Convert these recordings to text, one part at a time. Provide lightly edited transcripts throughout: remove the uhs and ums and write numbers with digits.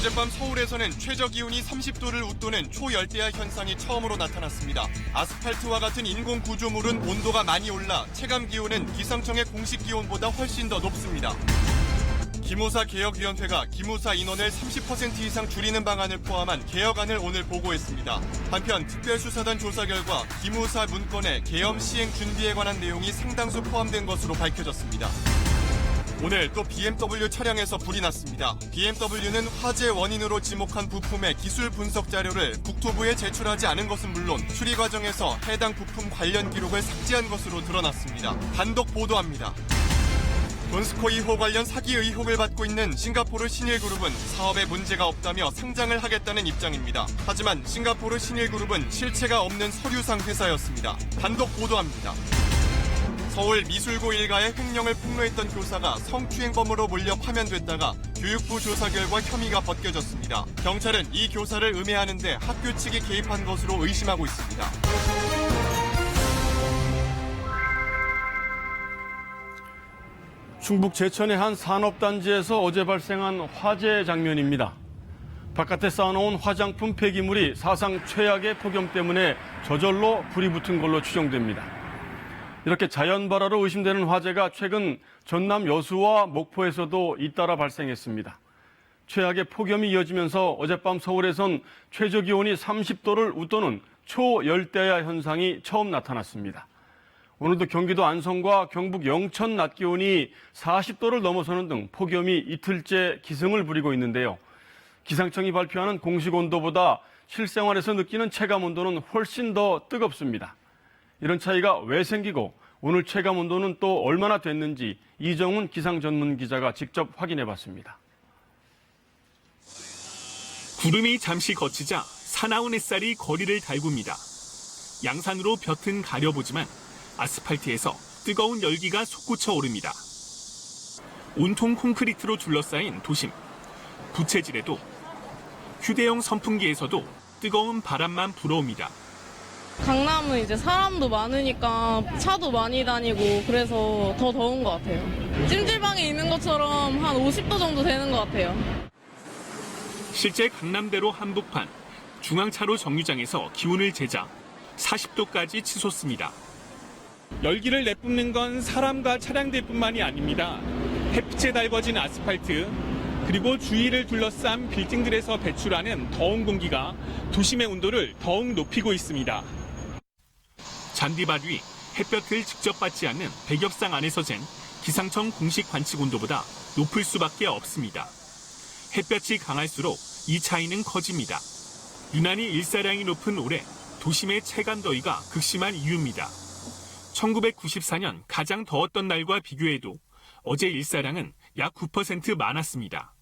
어젯밤 서울에서는 최저기온이 30도를 웃도는 초열대야 현상이 처음으로 나타났습니다. 아스팔트와 같은 인공 구조물은 온도가 많이 올라 체감기온은 기상청의 공식 기온보다 훨씬 더 높습니다. 기무사 개혁위원회가 기무사 인원을 30% 이상 줄이는 방안을 포함한 개혁안을 오늘 보고했습니다. 한편 특별수사단 조사 결과 기무사 문건에 계엄 시행 준비에 관한 내용이 상당수 포함된 것으로 밝혀졌습니다. 오늘 또 BMW 차량에서 불이 났습니다. BMW는 화재 원인으로 지목한 부품의 기술 분석 자료를 국토부에 제출하지 않은 것은 물론 수리 과정에서 해당 부품 관련 기록을 삭제한 것으로 드러났습니다. 단독 보도합니다. 돈스코 2호 관련 사기 의혹을 받고 있는 싱가포르 신일그룹은 사업에 문제가 없다며 상장을 하겠다는 입장입니다. 하지만 싱가포르 신일그룹은 실체가 없는 서류상 회사였습니다. 단독 보도합니다. 서울 미술고 일가의 횡령을 폭로했던 교사가 성추행범으로 몰려 파면됐다가 교육부 조사 결과 혐의가 벗겨졌습니다. 경찰은 이 교사를 음해하는 데 학교 측이 개입한 것으로 의심하고 있습니다. 충북 제천의 한 산업단지에서 어제 발생한 화재 장면입니다. 바깥에 쌓아놓은 화장품 폐기물이 사상 최악의 폭염 때문에 저절로 불이 붙은 걸로 추정됩니다. 이렇게 자연발화로 의심되는 화재가 최근 전남 여수와 목포에서도 잇따라 발생했습니다. 최악의 폭염이 이어지면서 어젯밤 서울에선 최저기온이 30도를 웃도는 초열대야 현상이 처음 나타났습니다. 오늘도 경기도 안성과 경북 영천 낮 기온이 40도를 넘어서는 등 폭염이 이틀째 기승을 부리고 있는데요. 기상청이 발표하는 공식 온도보다 실생활에서 느끼는 체감 온도는 훨씬 더 뜨겁습니다. 이런 차이가 왜 생기고 오늘 체감 온도는 또 얼마나 됐는지 이정훈 기상 전문 기자가 직접 확인해 봤습니다. 구름이 잠시 걷히자 사나운 햇살이 거리를 달굽니다. 양산으로 볕은 가려보지만 아스팔트에서 뜨거운 열기가 솟구쳐 오릅니다. 온통 콘크리트로 둘러싸인 도심. 부채질에도 휴대용 선풍기에서도 뜨거운 바람만 불어옵니다. 강남은 이제 사람도 많으니까 차도 많이 다니고 그래서 더 더운 것 같아요. 찜질방에 있는 것처럼 한 50도 정도 되는 것 같아요. 실제 강남대로 한복판, 중앙차로 정류장에서 기온을 재자 40도까지 치솟습니다. 열기를 내뿜는 건 사람과 차량들뿐만이 아닙니다. 햇빛에 달궈진 아스팔트, 그리고 주위를 둘러싼 빌딩들에서 배출하는 더운 공기가 도심의 온도를 더욱 높이고 있습니다. 잔디밭 위 햇볕을 직접 받지 않는 백엽상 안에서 잰 기상청 공식 관측 온도보다 높을 수밖에 없습니다. 햇볕이 강할수록 이 차이는 커집니다. 유난히 일사량이 높은 올해 도심의 체감 더위가 극심한 이유입니다. 1994년 가장 더웠던 날과 비교해도 어제 일사량은 약 9% 많았습니다.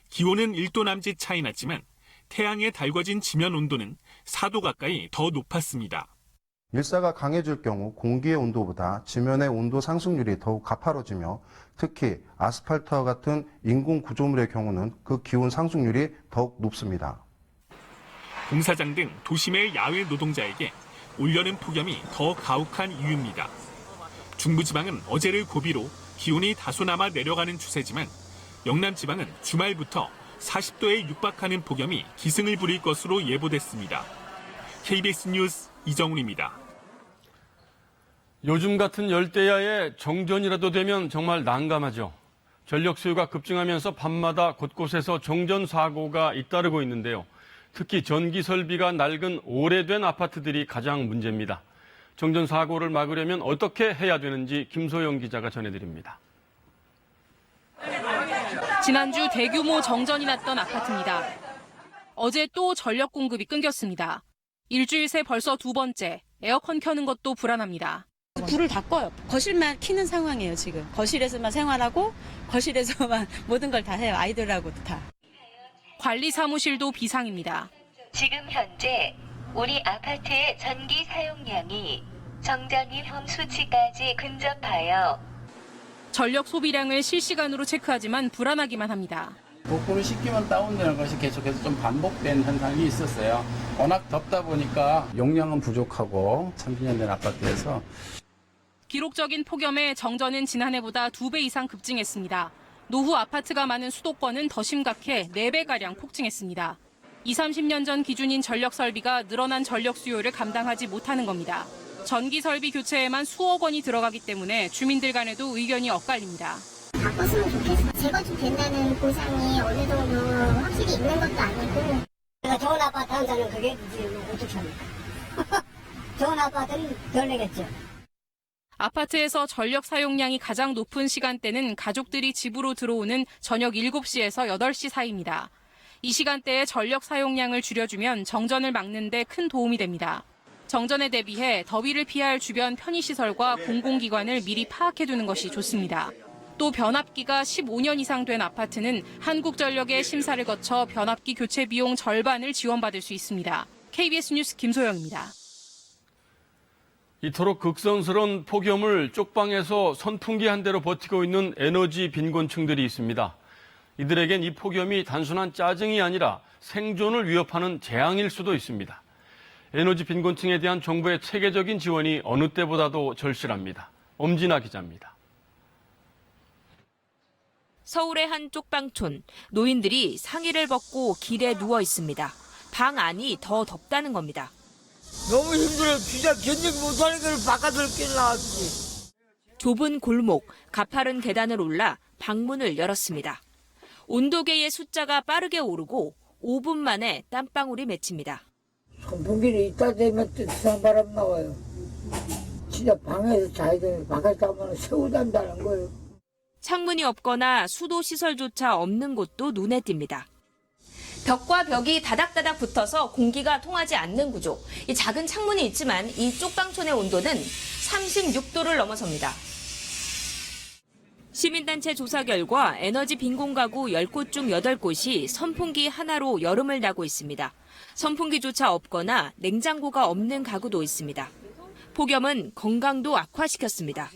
기온은 1도 남짓 차이 났지만 태양에 달궈진 지면 온도는 4도 가까이 더 높았습니다. 일사가 강해질 경우 공기의 온도보다 지면의 온도 상승률이 더욱 가파뤄지며 특히 아스팔트와 같은 인공 구조물의 경우는 그 기온 상승률이 더욱 높습니다. 공사장 등 도심의 야외 노동자에게 올여름 폭염이 더 가혹한 이유입니다. 중부지방은 어제를 고비로 기온이 다소나마 내려가는 추세지만 영남지방은 주말부터 40도에 육박하는 폭염이 기승을 부릴 것으로 예보됐습니다. KBS 뉴스 이정훈입니다. 요즘 같은 열대야에 정전이라도 되면 정말 난감하죠. 전력 수요가 급증하면서 밤마다 곳곳에서 정전 사고가 잇따르고 있는데요. 특히 전기 설비가 낡은 오래된 아파트들이 가장 문제입니다. 정전 사고를 막으려면 어떻게 해야 되는지 김소영 기자가 전해드립니다. 지난주 대규모 정전이 났던 아파트입니다. 어제 또 전력 공급이 끊겼습니다. 일주일 새 벌써 두 번째, 에어컨 켜는 것도 불안합니다. 불을 다 꺼요. 거실만 켜는 상황이에요, 지금. 거실에서만 생활하고 거실에서만 모든 걸 다 해요, 아이들하고도 다. 관리 사무실도 비상입니다. 지금 현재 우리 아파트의 전기 사용량이 정전 위험 수치까지 근접하여 전력 소비량을 실시간으로 체크하지만 불안하기만 합니다. 복구를 시키면 다운되는 것이 계속해서 좀 반복된 현상이 있었어요. 워낙 덥다 보니까 용량은 부족하고 30년 된 아파트에서. 기록적인 폭염에 정전은 지난해보다 2배 이상 급증했습니다. 노후 아파트가 많은 수도권은 더 심각해 4배가량 폭증했습니다. 20-30년 전 기준인 전력 설비가 늘어난 전력 수요를 감당하지 못하는 겁니다. 전기 설비 교체에만 수억 원이 들어가기 때문에 주민들 간에도 의견이 엇갈립니다. 바꿨으면 좋겠어. 재건축 된다는 보상이 어느 정도 확실히 있는 것도 아니고. 내가 좋은 아파트 한 자는 그게 어떻게 합니까? 좋은 아파트는 덜 내겠죠. 아파트에서 전력 사용량이 가장 높은 시간대는 가족들이 집으로 들어오는 저녁 7시에서 8시 사이입니다. 이 시간대에 전력 사용량을 줄여주면 정전을 막는 데 큰 도움이 됩니다. 정전에 대비해 더위를 피할 주변 편의시설과 공공기관을 미리 파악해두는 것이 좋습니다. 또 변압기가 15년 이상 된 아파트는 한국전력의 심사를 거쳐 변압기 교체 비용 절반을 지원받을 수 있습니다. KBS 뉴스 김소영입니다. 이토록 극성스러운 폭염을 쪽방에서 선풍기 한 대로 버티고 있는 에너지 빈곤층들이 있습니다. 이들에겐 이 폭염이 단순한 짜증이 아니라 생존을 위협하는 재앙일 수도 있습니다. 에너지 빈곤층에 대한 정부의 체계적인 지원이 어느 때보다도 절실합니다. 엄진아 기자입니다. 서울의 한 쪽방촌, 노인들이 상의를 벗고 길에 누워 있습니다. 방 안이 더 덥다는 겁니다. 너무 힘들어. 진짜 견디지 못하는 걸 바깥으로 나왔지. 좁은 골목, 가파른 계단을 올라 방문을 열었습니다. 온도계의 숫자가 빠르게 오르고 5분 만에 땀방울이 맺힙니다. 선풍기를 이따 대면 뜨뜻한 바람 나와요. 진짜 방에서 자야 돼. 바깥에 가면 새우단다는 거예요. 창문이 없거나 수도 시설조차 없는 곳도 눈에 띕니다. 벽과 벽이 다닥다닥 붙어서 공기가 통하지 않는 구조. 이 작은 창문이 있지만 이 쪽방촌의 온도는 36도를 넘어섭니다. 시민단체 조사 결과 에너지 빈곤 가구 10곳 중 8곳이 선풍기 하나로 여름을 나고 있습니다. 선풍기조차 없거나 냉장고가 없는 가구도 있습니다. 폭염은 건강도 악화시켰습니다.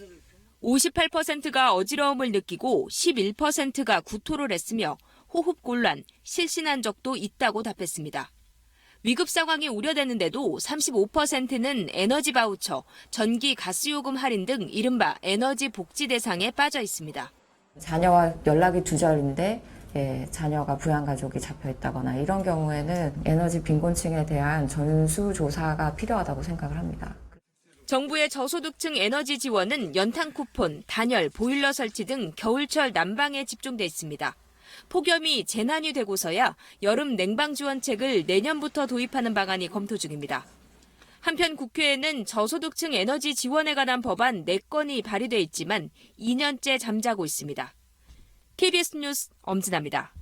58%가 어지러움을 느끼고 11%가 구토를 했으며 호흡곤란, 실신한 적도 있다고 답했습니다. 위급 상황이 우려되는데도 35%는 에너지 바우처, 전기, 가스요금 할인 등 이른바 에너지 복지 대상에 빠져 있습니다. 자녀와 연락이 두절인데 자녀가 부양가족이 잡혀있다거나 이런 경우에는 에너지 빈곤층에 대한 전수조사가 필요하다고 생각을 합니다. 정부의 저소득층 에너지 지원은 연탄 쿠폰, 단열, 보일러 설치 등 겨울철 난방에 집중돼 있습니다. 폭염이 재난이 되고서야 여름 냉방 지원책을 내년부터 도입하는 방안이 검토 중입니다. 한편 국회에는 저소득층 에너지 지원에 관한 법안 4건이 발의돼 있지만 2년째 잠자고 있습니다. KBS 뉴스 엄진아입니다.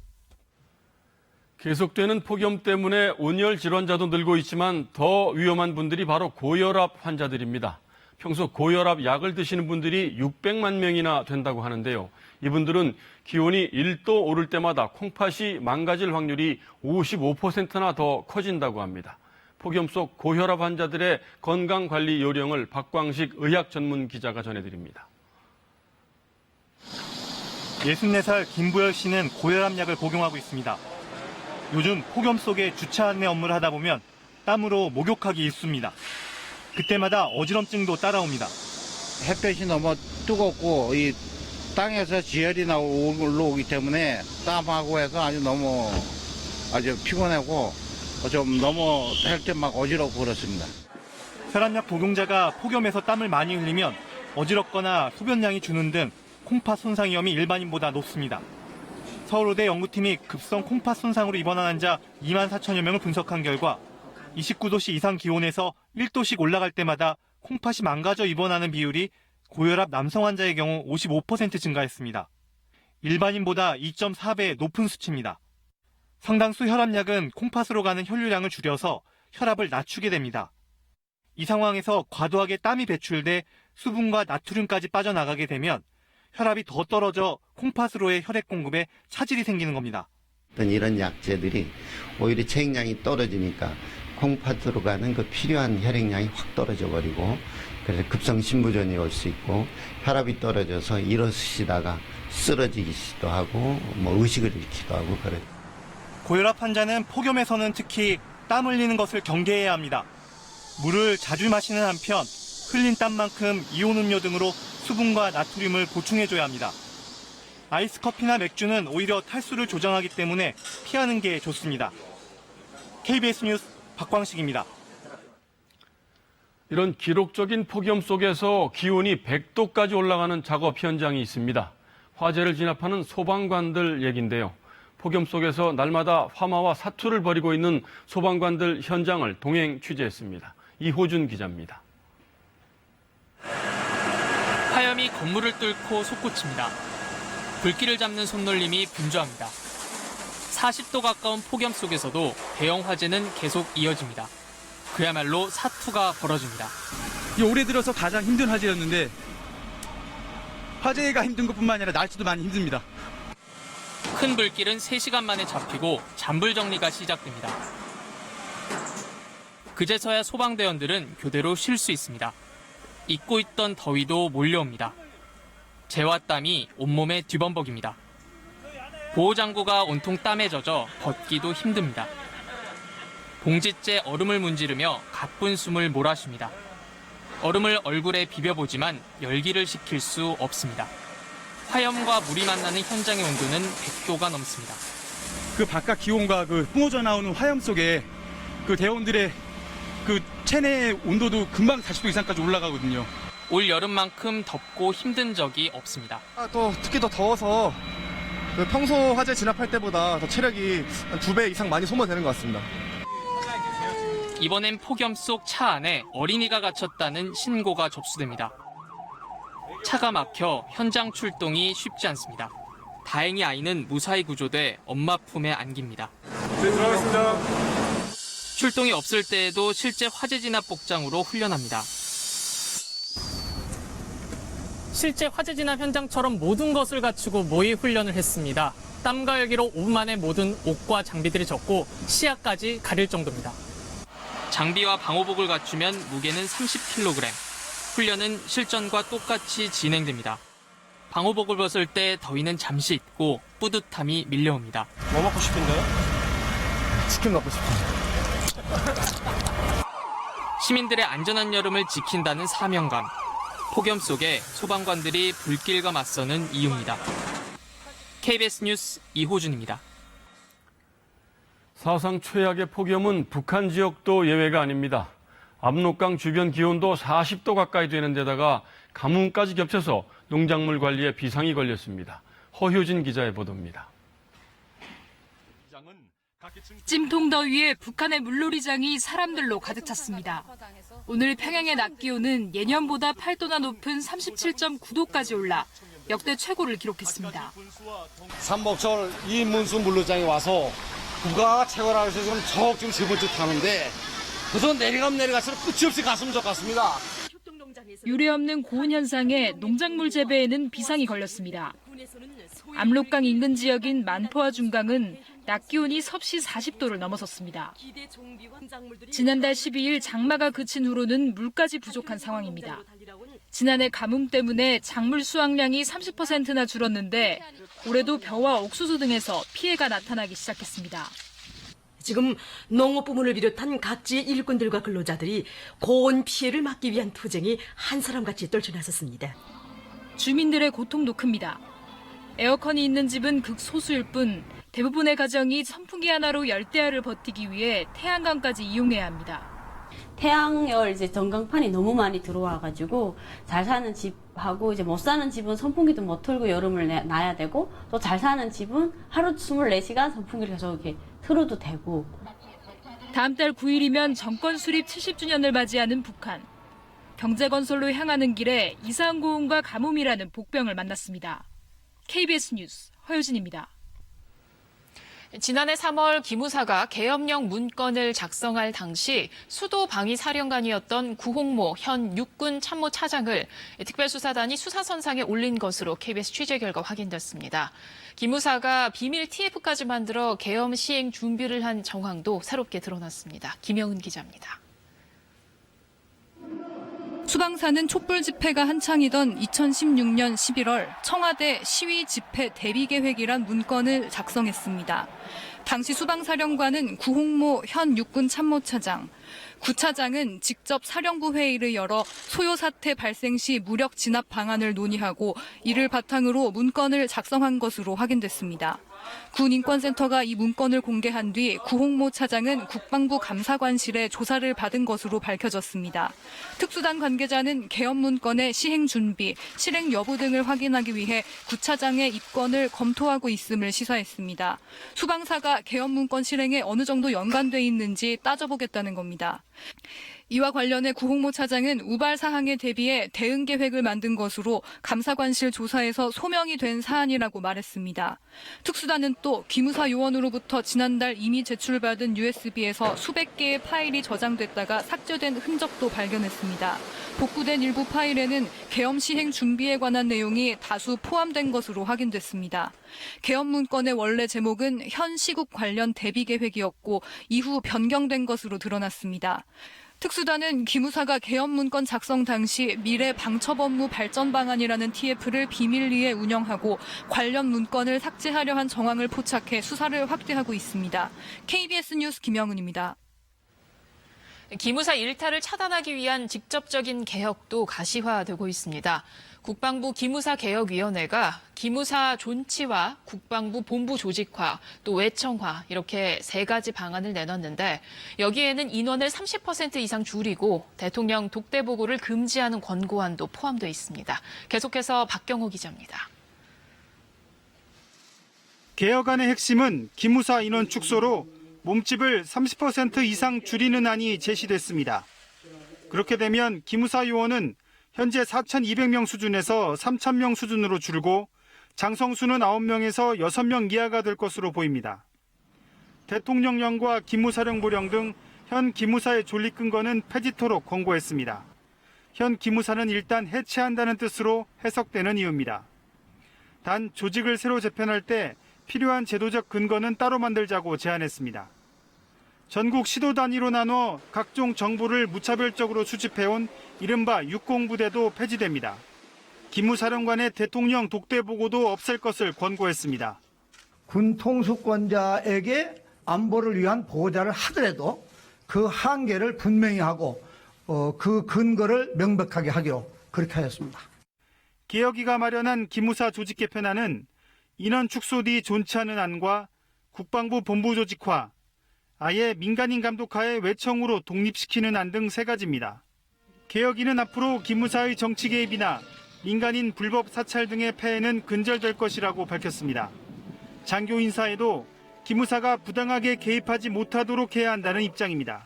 계속되는 폭염 때문에 온열 질환자도 늘고 있지만 더 위험한 분들이 바로 고혈압 환자들입니다. 평소 고혈압 약을 드시는 분들이 600만 명이나 된다고 하는데요. 이분들은 기온이 1도 오를 때마다 콩팥이 망가질 확률이 55%나 더 커진다고 합니다. 폭염 속 고혈압 환자들의 건강관리 요령을 박광식 의학 전문 기자가 전해드립니다. 64살 김부열 씨는 고혈압 약을 복용하고 있습니다. 요즘 폭염 속에 주차 안내 업무를 하다 보면 땀으로 목욕하기 일쑤입니다. 그때마다 어지럼증도 따라옵니다. 햇볕이 너무 뜨겁고 이 땅에서 지혈이 올라오기 때문에 땀하고 해서 아주 피곤하고 좀 너무 할 때 막 어지럽고 그렇습니다. 혈압약 복용자가 폭염에서 땀을 많이 흘리면 어지럽거나 소변량이 주는 등 콩팥 손상 위험이 일반인보다 높습니다. 서울의대 연구팀이 급성 콩팥 손상으로 입원한 환자 2만 4천여 명을 분석한 결과 29도씨 이상 기온에서 1도씩 올라갈 때마다 콩팥이 망가져 입원하는 비율이 고혈압 남성 환자의 경우 55% 증가했습니다. 일반인보다 2.4배 높은 수치입니다. 상당수 혈압약은 콩팥으로 가는 혈류량을 줄여서 혈압을 낮추게 됩니다. 이 상황에서 과도하게 땀이 배출돼 수분과 나트륨까지 빠져나가게 되면 혈압이 더 떨어져 콩팥으로의 혈액 공급에 차질이 생기는 겁니다. 이런 약제들이 오히려 체액량이 떨어지니까 콩팥으로 가는 그 필요한 혈액량이 확 떨어져 버리고 그래서 급성 심부전이 올 수 있고 혈압이 떨어져서 일어서시다가 쓰러지기도 하고 의식을 잃기도 하고 그래요. 고혈압 환자는 폭염에서는 특히 땀 흘리는 것을 경계해야 합니다. 물을 자주 마시는 한편 흘린 땀만큼 이온 음료 등으로 수분과 나트륨을 보충해줘야 합니다. 아이스 커피나 맥주는 오히려 탈수를 조장하기 때문에 피하는 게 좋습니다. KBS 뉴스 박광식입니다. 이런 기록적인 폭염 속에서 기온이 100도까지 올라가는 작업 현장이 있습니다. 화재를 진압하는 소방관들 얘긴데요. 폭염 속에서 날마다 화마와 사투를 벌이고 있는 소방관들 현장을 동행 취재했습니다. 이호준 기자입니다. 화염이 건물을 뚫고 솟구칩니다. 불길을 잡는 손놀림이 분주합니다. 40도 가까운 폭염 속에서도 대형 화재는 계속 이어집니다. 그야말로 사투가 벌어집니다. 올해 들어서 가장 힘든 화재였는데 화재가 힘든 것뿐만 아니라 날씨도 많이 힘듭니다. 큰 불길은 3시간 만에 잡히고 잔불 정리가 시작됩니다. 그제서야 소방대원들은 교대로 쉴 수 있습니다. 잊고 있던 더위도 몰려옵니다. 재와 땀이 온몸에 뒤범벅입니다. 보호장구가 온통 땀에 젖어 벗기도 힘듭니다. 봉지째 얼음을 문지르며 가쁜 숨을 몰아쉽니다. 얼음을 얼굴에 비벼보지만 열기를 식힐 수 없습니다. 화염과 물이 만나는 현장의 온도는 100도가 넘습니다. 그 바깥 기온과 그 뿜어져 나오는 화염 속에 그 대원들의 그 체내 온도도 금방 40도 이상까지 올라가거든요. 올 여름만큼 덥고 힘든 적이 없습니다. 또 특히 더 더워서 평소 화재 진압할 때보다 더 체력이 2배 이상 많이 소모되는 것 같습니다. 이번엔 폭염 속 차 안에 어린이가 갇혔다는 신고가 접수됩니다. 차가 막혀 현장 출동이 쉽지 않습니다. 다행히 아이는 무사히 구조돼 엄마 품에 안깁니다. 네, 들어가겠습니다. 출동이 없을 때에도 실제 화재 진압 복장으로 훈련합니다. 실제 화재 진압 현장처럼 모든 것을 갖추고 모의 훈련을 했습니다. 땀과 열기로 5분 만에 모든 옷과 장비들이 젖고 시야까지 가릴 정도입니다. 장비와 방호복을 갖추면 무게는 30kg. 훈련은 실전과 똑같이 진행됩니다. 방호복을 벗을 때 더위는 잠시 잊고 뿌듯함이 밀려옵니다. 뭐 먹고 싶은데요? 치킨 먹고 싶어요. 시민들의 안전한 여름을 지킨다는 사명감. 폭염 속에 소방관들이 불길과 맞서는 이유입니다. KBS 뉴스 이호준입니다. 사상 최악의 폭염은 북한 지역도 예외가 아닙니다. 압록강 주변 기온도 40도 가까이 되는 데다가 가뭄까지 겹쳐서 농작물 관리에 비상이 걸렸습니다. 허효진 기자의 보도입니다. 찜통 더위에 북한의 물놀이장이 사람들로 가득 찼습니다. 오늘 평양의 낮 기온은 예년보다 8도나 높은 37.9도까지 올라 역대 최고를 기록했습니다. 삼복철 이문수 물놀이장에 와서 누가 최고라 해서 지금 저 집을 듯 하는데 그래서 내려갈수록 끝이 없이 갔으면 좋겠습니다. 유례없는 고온 현상에 농작물 재배에는 비상이 걸렸습니다. 압록강 인근 지역인 만포와 중강은 낮 기온이 섭씨 40도를 넘어섰습니다. 지난달 12일 장마가 그친 후로는 물까지 부족한 상황입니다. 지난해 가뭄 때문에 작물 수확량이 30%나 줄었는데 올해도 벼와 옥수수 등에서 피해가 나타나기 시작했습니다. 지금 농업 부문을 비롯한 각지의 일꾼들과 근로자들이 고온 피해를 막기 위한 투쟁이 한 사람같이 떨쳐나섰습니다. 주민들의 고통도 큽니다. 에어컨이 있는 집은 극소수일 뿐 대부분의 가정이 선풍기 하나로 열대야를 버티기 위해 태양광까지 이용해야 합니다. 태양열 이제 전광판이 너무 많이 들어와가지고 잘 사는 집하고 이제 못 사는 집은 선풍기도 못 틀고 여름을 놔야 되고 또 잘 사는 집은 하루 24시간 선풍기를 계속 이렇게 틀어도 되고. 다음 달 9일이면 정권 수립 70주년을 맞이하는 북한. 경제 건설로 향하는 길에 이상 고온과 가뭄이라는 복병을 만났습니다. KBS 뉴스 허유진입니다. 지난해 3월 기무사가 계엄령 문건을 작성할 당시 수도 방위사령관이었던 구홍모 현 육군 참모차장을 특별수사단이 수사선상에 올린 것으로 KBS 취재 결과 확인됐습니다. 기무사가 비밀 TF까지 만들어 계엄 시행 준비를 한 정황도 새롭게 드러났습니다. 김영은 기자입니다. 수방사는 촛불 집회가 한창이던 2016년 11월 청와대 시위 집회 대비 계획이란 문건을 작성했습니다. 당시 수방사령관은 구홍모 현 육군 참모차장, 구 차장은 직접 사령부 회의를 열어 소요 사태 발생 시 무력 진압 방안을 논의하고 이를 바탕으로 문건을 작성한 것으로 확인됐습니다. 군인권센터가 이 문건을 공개한 뒤 구홍모 차장은 국방부 감사관실에 조사를 받은 것으로 밝혀졌습니다. 특수단 관계자는 개헌 문건의 시행 준비, 실행 여부 등을 확인하기 위해 구 차장의 입건을 검토하고 있음을 시사했습니다. 수방사가 개헌 문건 실행에 어느 정도 연관돼 있는지 따져보겠다는 겁니다. 이와 관련해 구홍모 차장은 우발 사항에 대비해 대응 계획을 만든 것으로 감사관실 조사에서 소명이 된 사안이라고 말했습니다. 특수단은 또 기무사 요원으로부터 지난달 이미 제출받은 USB에서 수백 개의 파일이 저장됐다가 삭제된 흔적도 발견했습니다. 복구된 일부 파일에는 계엄 시행 준비에 관한 내용이 다수 포함된 것으로 확인됐습니다. 계엄 문건의 원래 제목은 현 시국 관련 대비 계획이었고 이후 변경된 것으로 드러났습니다. 특수단은 기무사가 계엄 문건 작성 당시 미래 방첩 업무 발전 방안이라는 TF를 비밀리에 운영하고 관련 문건을 삭제하려 한 정황을 포착해 수사를 확대하고 있습니다. KBS 뉴스 김영은입니다. 기무사 일탈을 차단하기 위한 직접적인 개혁도 가시화되고 있습니다. 국방부 기무사개혁위원회가 기무사 존치와 국방부 본부 조직화, 또 외청화 이렇게 세 가지 방안을 내놨는데 여기에는 인원을 30% 이상 줄이고 대통령 독대 보고를 금지하는 권고안도 포함되어 있습니다. 계속해서 박경호 기자입니다. 개혁안의 핵심은 기무사 인원 축소로 몸집을 30% 이상 줄이는 안이 제시됐습니다. 그렇게 되면 기무사 요원은 현재 4,200명 수준에서 3,000명 수준으로 줄고 장성수는 9명에서 6명 이하가 될 것으로 보입니다. 대통령령과 기무사령부령 등 현 기무사의 존립근거는 폐지토록 권고했습니다. 현 기무사는 일단 해체한다는 뜻으로 해석되는 이유입니다. 단 조직을 새로 재편할 때 필요한 제도적 근거는 따로 만들자고 제안했습니다. 전국 시도 단위로 나눠 각종 정보를 무차별적으로 수집해온 이른바 육공부대도 폐지됩니다. 기무사령관의 대통령 독대 보고도 없앨 것을 권고했습니다. 군 통수권자에게 안보를 위한 보호자를 하더라도 그 한계를 분명히 하고 그 근거를 명백하게 하기로 그렇게 하였습니다. 개혁위가 마련한 기무사 조직 개편안은 인원 축소 뒤 존치하는 안과 국방부 본부 조직화, 아예 민간인 감독하에 외청으로 독립시키는 안 등 세 가지입니다. 개혁위는 앞으로 기무사의 정치 개입이나 민간인 불법 사찰 등의 폐해는 근절될 것이라고 밝혔습니다. 장교 인사에도 기무사가 부당하게 개입하지 못하도록 해야 한다는 입장입니다.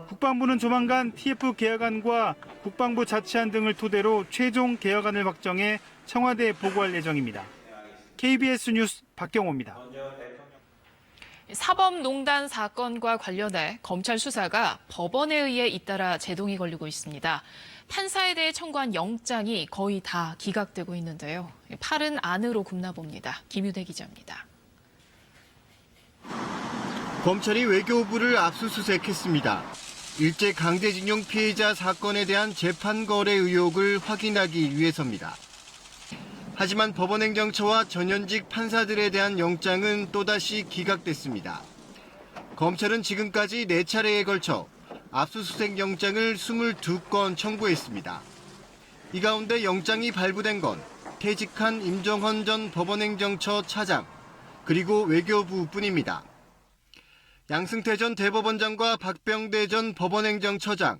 국방부는 조만간 TF 개혁안과 국방부 자치안 등을 토대로 최종 개혁안을 확정해 청와대에 보고할 예정입니다. KBS 뉴스 박경호입니다. 사법농단 사건과 관련해 검찰 수사가 법원에 의해 잇따라 제동이 걸리고 있습니다. 판사에 대해 청구한 영장이 거의 다 기각되고 있는데요. 팔은 안으로 굽나 봅니다. 김유대 기자입니다. 검찰이 외교부를 압수수색했습니다. 일제 강제징용 피해자 사건에 대한 재판 거래 의혹을 확인하기 위해서입니다. 하지만 법원행정처와 전현직 판사들에 대한 영장은 또다시 기각됐습니다. 검찰은 지금까지 4차례에 걸쳐 압수수색 영장을 22건 청구했습니다. 이 가운데 영장이 발부된 건 퇴직한 임정헌 전 법원행정처 차장, 그리고 외교부뿐입니다. 양승태 전 대법원장과 박병대 전 법원행정처장,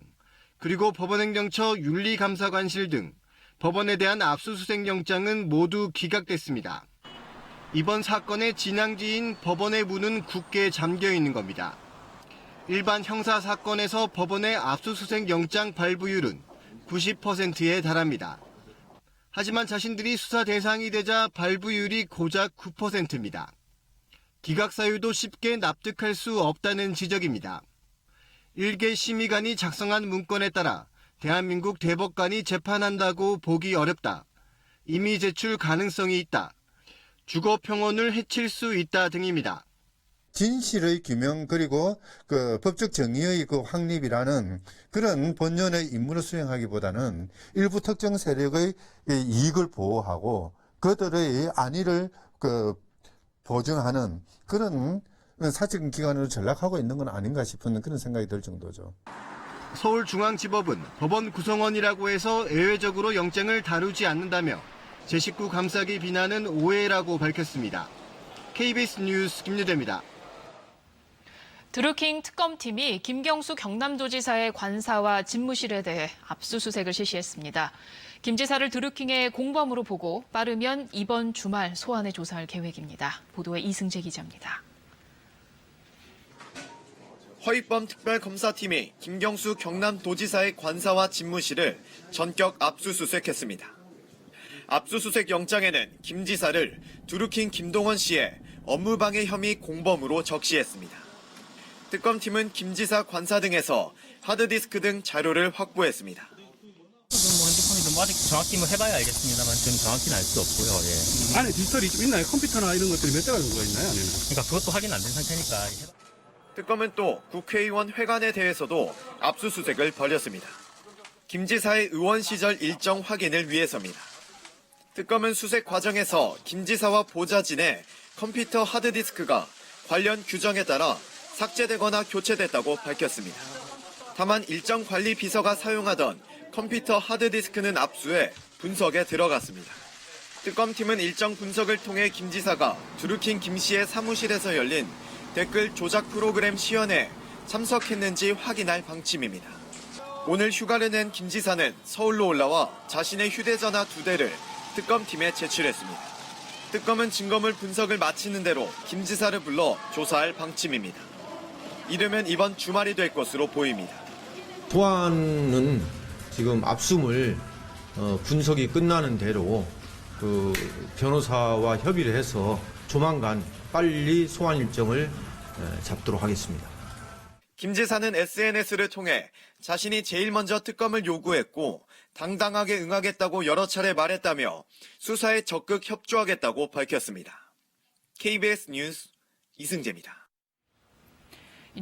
그리고 법원행정처 윤리감사관실 등 법원에 대한 압수수색 영장은 모두 기각됐습니다. 이번 사건의 진앙지인 법원의 문은 굳게 잠겨 있는 겁니다. 일반 형사 사건에서 법원의 압수수색 영장 발부율은 90%에 달합니다. 하지만 자신들이 수사 대상이 되자 발부율이 고작 9%입니다. 기각 사유도 쉽게 납득할 수 없다는 지적입니다. 일개 심의관이 작성한 문건에 따라 대한민국 대법관이 재판한다고 보기 어렵다. 이미 제출 가능성이 있다. 주거 평온을 해칠 수 있다 등입니다. 진실의 규명 그리고 그 법적 정의의 그 확립이라는 그런 본연의 임무를 수행하기보다는 일부 특정 세력의 이익을 보호하고 그들의 안위를 보증하는 그런 사적 기관으로 전락하고 있는 건 아닌가 싶은 그런 생각이 들 정도죠. 서울중앙지법은 법원 구성원이라고 해서 예외적으로 영장을 다루지 않는다며 제19 감싸기 비난은 오해라고 밝혔습니다. KBS 뉴스 김유대입니다. 드루킹 특검팀이 김경수 경남도지사의 관사와 집무실에 대해 압수수색을 실시했습니다. 김 지사를 드루킹의 공범으로 보고 빠르면 이번 주말 소환해 조사할 계획입니다. 보도에 이승재 기자입니다. 허위범 특별검사팀이 김경수 경남도지사의 관사와 집무실을 전격 압수수색했습니다. 압수수색 영장에는 김 지사를 드루킹 김동원 씨의 업무방해 혐의 공범으로 적시했습니다. 특검팀은 김 지사 관사 등에서 하드디스크 등 자료를 확보했습니다. 핸드폰이 아직 정확히 해봐야 알겠습니다만 지금 정확히는 알 수 없고요. 예. 안에 디지털이 좀 있나요? 컴퓨터나 이런 것들이 몇 대가 정도가 있나요? 안에는? 그러니까 그것도 확인 안 된 상태니까. 특검은 또 국회의원 회관에 대해서도 압수수색을 벌였습니다. 김 지사의 의원 시절 일정 확인을 위해서입니다. 특검은 수색 과정에서 김 지사와 보좌진의 컴퓨터 하드디스크가 관련 규정에 따라 삭제되거나 교체됐다고 밝혔습니다. 다만 일정 관리 비서가 사용하던 컴퓨터 하드디스크는 압수해 분석에 들어갔습니다. 특검팀은 일정 분석을 통해 김 지사가 드루킹 김 씨의 사무실에서 열린 댓글 조작 프로그램 시연에 참석했는지 확인할 방침입니다. 오늘 휴가를 낸 김 지사는 서울로 올라와 자신의 휴대전화 2대를 특검팀에 제출했습니다. 특검은 증거물 분석을 마치는 대로 김 지사를 불러 조사할 방침입니다. 이르면 이번 주말이 될 것으로 보입니다. 소환은 지금 압수물 분석이 끝나는 대로 그 변호사와 협의를 해서 조만간 빨리 소환 일정을 잡도록 하겠습니다. 김 지사는 SNS를 통해 자신이 제일 먼저 특검을 요구했고 당당하게 응하겠다고 여러 차례 말했다며 수사에 적극 협조하겠다고 밝혔습니다. KBS 뉴스 이승재입니다.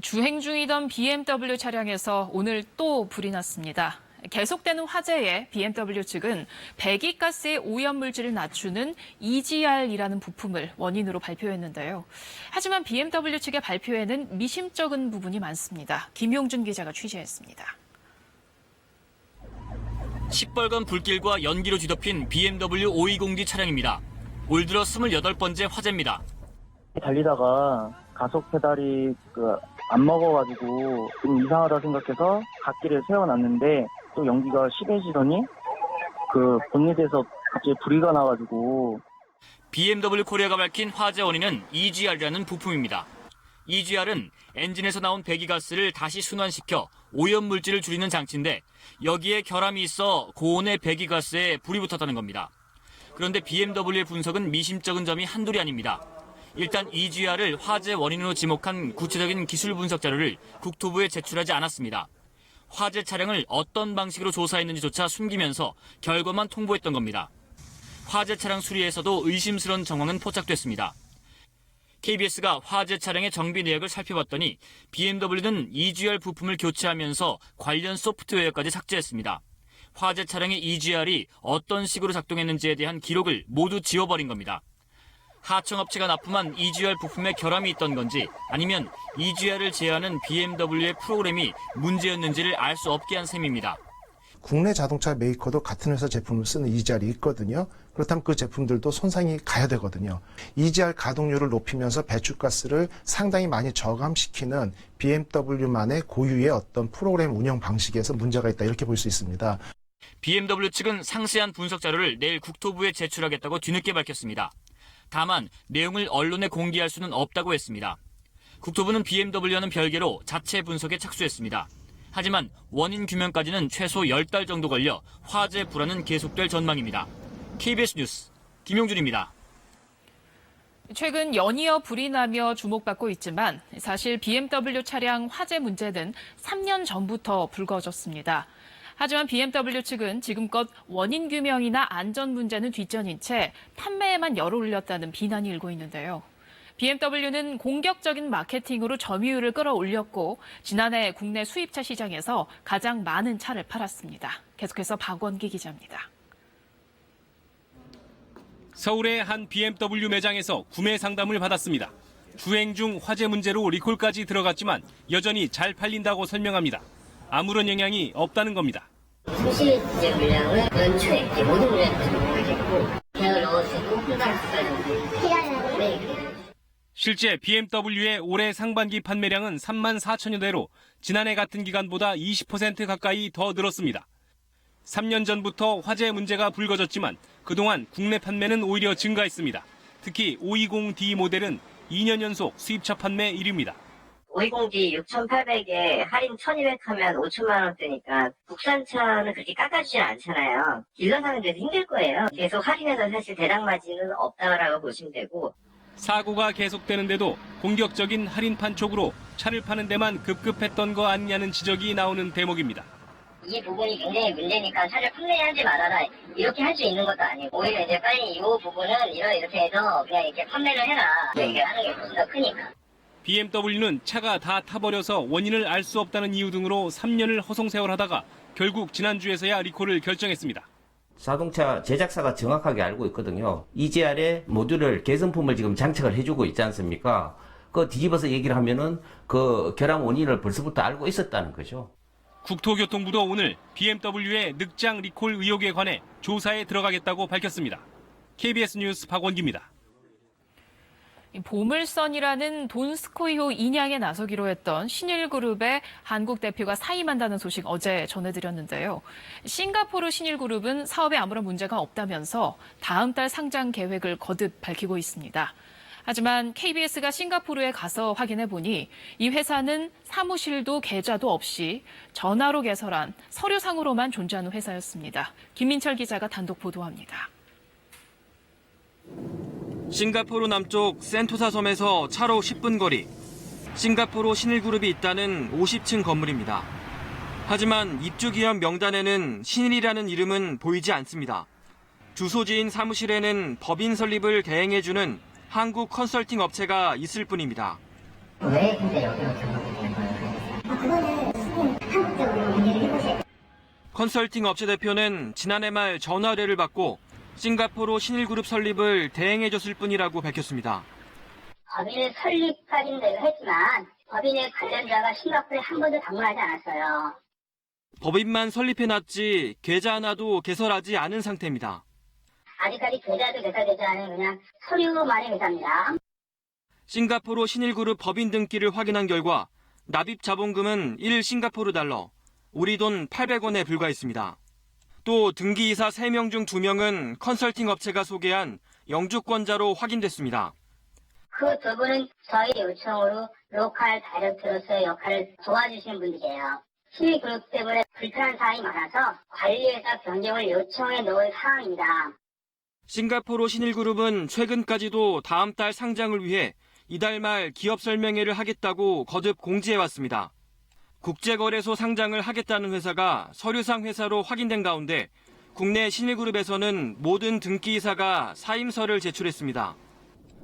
주행 중이던 BMW 차량에서 오늘 또 불이 났습니다. 계속되는 화재에 BMW 측은 배기가스의 오염물질을 낮추는 EGR이라는 부품을 원인으로 발표했는데요. 하지만 BMW 측의 발표에는 미심쩍은 부분이 많습니다. 김용준 기자가 취재했습니다. 시뻘건 불길과 연기로 뒤덮인 BMW 520D 차량입니다. 올 들어 28번째 화재입니다. 달리다가 가속 페달이 안 먹어가지고 좀 이상하다 생각해서 갓길에 세워놨는데 또 연기가 심해지더니 본닛에서 갑자기 불이가 나가지고. BMW 코리아가 밝힌 화재 원인은 EGR이라는 부품입니다. EGR은 엔진에서 나온 배기가스를 다시 순환시켜 오염물질을 줄이는 장치인데 여기에 결함이 있어 고온의 배기가스에 불이 붙었다는 겁니다. 그런데 BMW의 분석은 미심쩍은 점이 한둘이 아닙니다. 일단 EGR을 화재 원인으로 지목한 구체적인 기술 분석 자료를 국토부에 제출하지 않았습니다. 화재 차량을 어떤 방식으로 조사했는지조차 숨기면서 결과만 통보했던 겁니다. 화재 차량 수리에서도 의심스러운 정황은 포착됐습니다. KBS가 화재 차량의 정비 내역을 살펴봤더니 BMW는 EGR 부품을 교체하면서 관련 소프트웨어까지 삭제했습니다. 화재 차량의 EGR이 어떤 식으로 작동했는지에 대한 기록을 모두 지워버린 겁니다. 하청업체가 납품한 EGR 부품에 결함이 있던 건지 아니면 EGR을 제어하는 BMW의 프로그램이 문제였는지를 알 수 없게 한 셈입니다. 국내 자동차 메이커도 같은 회사 제품을 쓰는 EGR이 있거든요. 그렇다면 그 제품들도 손상이 가야 되거든요. EGR 가동률을 높이면서 배출가스를 상당히 많이 저감시키는 BMW만의 고유의 어떤 프로그램 운영 방식에서 문제가 있다 이렇게 볼 수 있습니다. BMW 측은 상세한 분석 자료를 내일 국토부에 제출하겠다고 뒤늦게 밝혔습니다. 다만 내용을 언론에 공개할 수는 없다고 했습니다. 국토부는 BMW와는 별개로 자체 분석에 착수했습니다. 하지만 원인 규명까지는 최소 10달 정도 걸려 화재 불안은 계속될 전망입니다. KBS 뉴스 김용준입니다. 최근 연이어 불이 나며 주목받고 있지만 사실 BMW 차량 화재 문제는 3년 전부터 불거졌습니다. 하지만 BMW 측은 지금껏 원인 규명이나 안전 문제는 뒷전인 채 판매에만 열을 올렸다는 비난이 일고 있는데요. BMW는 공격적인 마케팅으로 점유율을 끌어올렸고 지난해 국내 수입차 시장에서 가장 많은 차를 팔았습니다. 계속해서 박원기 기자입니다. 서울의 한 BMW 매장에서 구매 상담을 받았습니다. 주행 중 화재 문제로 리콜까지 들어갔지만 여전히 잘 팔린다고 설명합니다. 아무런 영향이 없다는 겁니다. 소실제 물량은 연초에 모든 물량이 적용하겠고 계약을 넣었으고 혼자를 실제 BMW의 올해 상반기 판매량은 3만 4천여 대로 지난해 같은 기간보다 20% 가까이 더 늘었습니다. 3년 전부터 화재 문제가 불거졌지만 그동안 국내 판매는 오히려 증가했습니다. 특히 520D 모델은 2년 연속 수입차 판매 1위입니다. 520D 6,800에 할인 1,200하면 5천만 원대니까 국산차는 그렇게 깎아주지 않잖아요. 딜러사는 그래서 힘들 거예요. 계속 할인해서 사실 대당 마진은 없다라고 보시면 되고. 사고가 계속되는데도 공격적인 할인 판촉으로 차를 파는 데만 급급했던 거 아니냐는 지적이 나오는 대목입니다. 이 부분이 굉장히 문제니까 차를 판매하지 말아라 이렇게 할 수 있는 것도 아니고 오히려 이제 빨리 이 부분은 이렇게 해서 그냥 이렇게 판매를 해라 이렇게 하는 게 훨씬 더 크니까. BMW는 차가 다 타버려서 원인을 알 수 없다는 이유 등으로 3년을 허송세월하다가 결국 지난주에서야 리콜을 결정했습니다. 자동차 제작사가 정확하게 알고 있거든요. EGR에 모듈을 개선품을 지금 장착을 해주고 있지 않습니까? 그거 뒤집어서 얘기를 하면은 그 결함 원인을 벌써부터 알고 있었다는 거죠. 국토교통부도 오늘 BMW의 늑장 리콜 의혹에 관해 조사에 들어가겠다고 밝혔습니다. KBS 뉴스 박원기입니다. 보물선이라는 돈스코이호 인양에 나서기로 했던 신일그룹의 한국 대표가 사임한다는 소식 어제 전해드렸는데요. 싱가포르 신일그룹은 사업에 아무런 문제가 없다면서 다음 달 상장 계획을 거듭 밝히고 있습니다. 하지만 KBS가 싱가포르에 가서 확인해 보니 이 회사는 사무실도 계좌도 없이 전화로 개설한 서류상으로만 존재하는 회사였습니다. 김민철 기자가 단독 보도합니다. 싱가포르 남쪽 센토사 섬에서 차로 10분 거리, 싱가포르 신일그룹이 있다는 50층 건물입니다. 하지만 입주 기업 명단에는 신일이라는 이름은 보이지 않습니다. 주소지인 사무실에는 법인 설립을 대행해주는 한국 컨설팅 업체가 있을 뿐입니다. 왜 근데 여기로 등록이 된 거예요? 그거는 한국적으로 문의를 해보세요. 컨설팅 업체 대표는 지난해 말 전화 의뢰를 받고 싱가포르 신일그룹 설립을 대행해줬을 뿐이라고 밝혔습니다. 법인을 설립하긴 내가 했지만 법인의 관련자가 싱가포르에 한 번도 방문하지 않았어요. 법인만 설립해놨지 계좌 하나도 개설하지 않은 상태입니다. 아직까지 계좌도 개설되지 않은 그냥 서류만의 회사입니다. 싱가포르 신일그룹 법인 등기를 확인한 결과 납입 자본금은 1싱가포르 달러, 우리 돈 800원에 불과했습니다. 또 등기이사 3명 중 2명은 컨설팅 업체가 소개한 영주권자로 확인됐습니다. 그 두 분은 저희 요청으로 로컬 다이렉터로서의 역할을 도와주시는 분들이에요. 신일그룹 때문에 불편한 사항이 많아서 관리회사 변경을 요청해 놓은 상황입니다. 싱가포르 신일그룹은 최근까지도 다음 달 상장을 위해 이달 말 기업 설명회를 하겠다고 거듭 공지해왔습니다. 국제거래소 상장을 하겠다는 회사가 서류상 회사로 확인된 가운데 국내 신일그룹에서는 모든 등기이사가 사임서를 제출했습니다.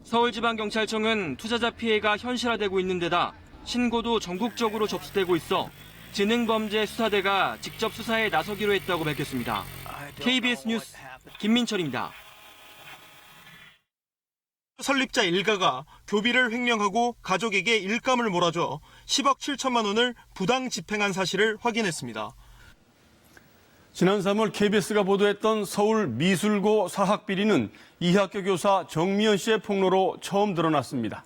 서울지방경찰청은 투자자 피해가 현실화되고 있는 데다 신고도 전국적으로 접수되고 있어 지능범죄수사대가 직접 수사에 나서기로 했다고 밝혔습니다. KBS 뉴스 김민철입니다. 설립자 일가가 교비를 횡령하고 가족에게 일감을 몰아줘 10억 7천만 원을 부당 집행한 사실을 확인했습니다. 지난 3월 KBS가 보도했던 서울 미술고 사학비리는 이 학교 교사 정미연 씨의 폭로로 처음 드러났습니다.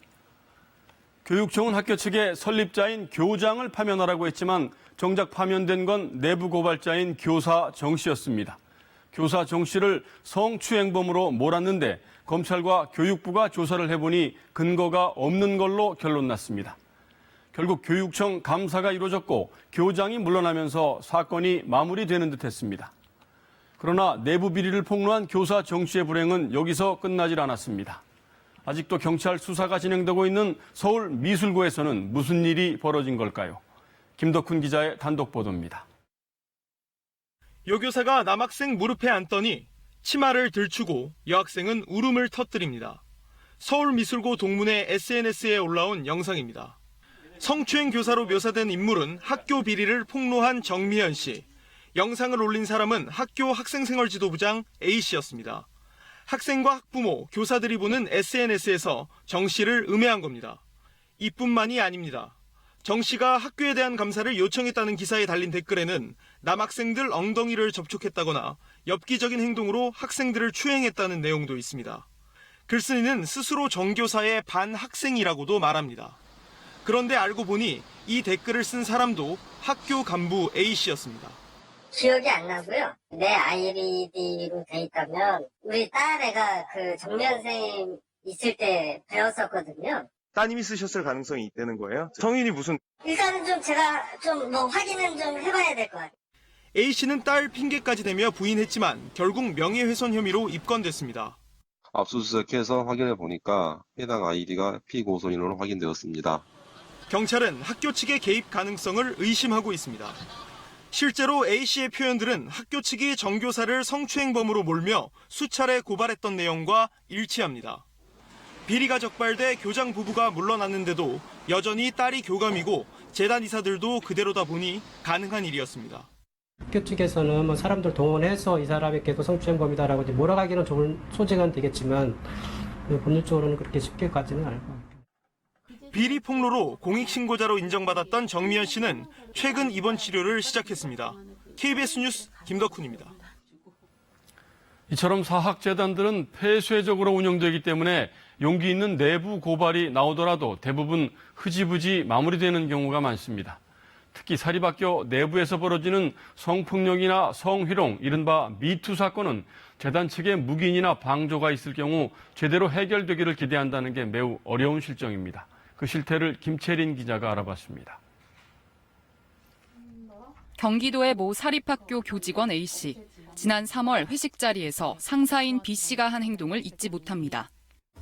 교육청은 학교 측에 설립자인 교장을 파면하라고 했지만 정작 파면된 건 내부 고발자인 교사 정 씨였습니다. 교사 정 씨를 성추행범으로 몰았는데 검찰과 교육부가 조사를 해보니 근거가 없는 걸로 결론 났습니다. 결국 교육청 감사가 이루어졌고 교장이 물러나면서 사건이 마무리되는 듯했습니다. 그러나 내부 비리를 폭로한 교사 정 씨의 불행은 여기서 끝나질 않았습니다. 아직도 경찰 수사가 진행되고 있는 서울 미술고에서는 무슨 일이 벌어진 걸까요? 김덕훈 기자의 단독 보도입니다. 여교사가 남학생 무릎에 앉더니 치마를 들추고 여학생은 울음을 터뜨립니다. 서울미술고 동문회 SNS에 올라온 영상입니다. 성추행 교사로 묘사된 인물은 학교 비리를 폭로한 정미연 씨. 영상을 올린 사람은 학교 학생생활지도부장 A씨였습니다. 학생과 학부모, 교사들이 보는 SNS에서 정 씨를 음해한 겁니다. 이뿐만이 아닙니다. 정 씨가 학교에 대한 감사를 요청했다는 기사에 달린 댓글에는 남학생들 엉덩이를 접촉했다거나 엽기적인 행동으로 학생들을 추행했다는 내용도 있습니다. 글쓴이는 스스로 정교사의 반학생이라고도 말합니다. 그런데 알고 보니 이 댓글을 쓴 사람도 학교 간부 A씨였습니다. 기억이 안 나고요. 내 아이디로 돼 있다면 우리 딸애가 그 정면 선생님 있을 때 배웠었거든요. 따님이 쓰셨을 가능성이 있다는 거예요? 성인이 무슨... 일단은 좀 제가 좀 뭐 확인은 좀 해봐야 될 것 같아요. A씨는 딸 핑계까지 대며 부인했지만 결국 명예훼손 혐의로 입건됐습니다. 압수수색해서 확인해 보니까 해당 아이디가 피고소인으로 확인되었습니다. 경찰은 학교 측의 개입 가능성을 의심하고 있습니다. 실제로 A씨의 표현들은 학교 측이 정교사를 성추행범으로 몰며 수차례 고발했던 내용과 일치합니다. 비리가 적발돼 교장 부부가 물러났는데도 여전히 딸이 교감이고 재단 이사들도 그대로다 보니 가능한 일이었습니다. 학교 측에서는 뭐 사람들 동원해서 이 사람이 계속 성추행범이다라고 이제 몰아가기는 좋은 소재가 되겠지만 법률적으로는 그렇게 쉽게 가지는 않을 것 같아요. 비리 폭로로 공익신고자로 인정받았던 정미연 씨는 최근 입원 치료를 시작했습니다. KBS 뉴스 김덕훈입니다. 이처럼 사학재단들은 폐쇄적으로 운영되기 때문에 용기 있는 내부 고발이 나오더라도 대부분 흐지부지 마무리되는 경우가 많습니다. 특히 사립학교 내부에서 벌어지는 성폭력이나 성희롱, 이른바 미투 사건은 재단 측의 묵인이나 방조가 있을 경우 제대로 해결되기를 기대한다는 게 매우 어려운 실정입니다. 그 실태를 김채린 기자가 알아봤습니다. 경기도의 모 사립학교 교직원 A씨. 지난 3월 회식 자리에서 상사인 B씨가 한 행동을 잊지 못합니다.